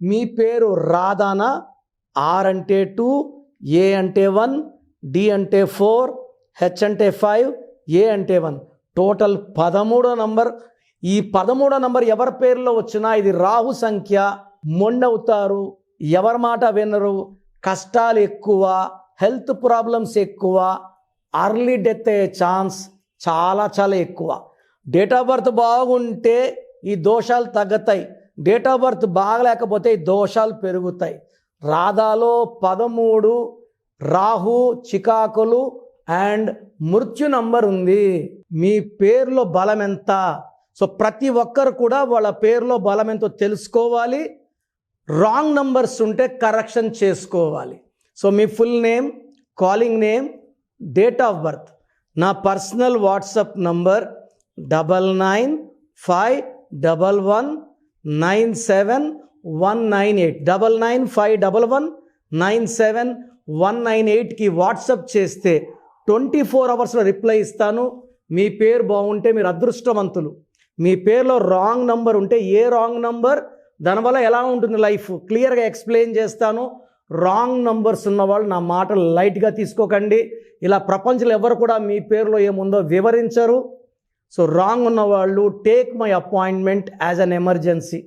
మీ పేరు రాధానా? ఆర్ అంటే 2, ఏ అంటే 1, డి అంటే 4, హెచ్ అంటే 5, ఏ అంటే 1. టోటల్ 13వ నంబర్. ఈ 13వ నంబర్ ఎవరి పేరులో వచ్చినా ఇది రాహు సంఖ్య. మొండవుతారు, ఎవరి మాట వినరు, కష్టాలు ఎక్కువ, హెల్త్ ప్రాబ్లమ్స్ ఎక్కువ, అర్లీ డెత్ అయ్యే ఛాన్స్ చాలా చాలా ఎక్కువ. డేట్ ఆఫ్ బర్త్ బాగుంటే ఈ దోషాలు తగ్గుతాయి, డేట్ ఆఫ్ బర్త్ బాగలేకపోతే ఈ దోషాలు పెరుగుతాయి. రాధాలో 13 రాహు, చికాకులు అండ్ మృత్యు నంబర్ ఉంది. మీ పేరులో బలం ఎంత? సో ప్రతి ఒక్కరు కూడా వాళ్ళ పేరులో బలం ఎంతో తెలుసుకోవాలి. రాంగ్ నంబర్స్ ఉంటే కరెక్షన్ చేసుకోవాలి. So me full name, calling name, date of birth. నా పర్సనల్ వాట్సాప్ నంబర్ 9951197198 9951197198కి వాట్సాప్ చేస్తే 24 అవర్స్లో రిప్లై ఇస్తాను. మీ పేరు బాగుంటే మీరు అదృష్టవంతులు. మీ పేరులో రాంగ్ నంబర్ ఉంటే ఏ రాంగ్ నంబర్, దానివల్ల ఎలా ఉంటుంది లైఫ్ క్లియర్గా ఎక్స్ప్లెయిన్ చేస్తాను. రాంగ్ నంబర్స్ ఉన్నవాళ్ళు నా మాటలు లైట్గా తీసుకోకండి. ఇలా ప్రపంచంలో ఎవరు కూడా మీ పేరులో ఏముందో వివరించరు. సో రాంగ్ ఉన్నవాళ్ళు take my appointment as an emergency.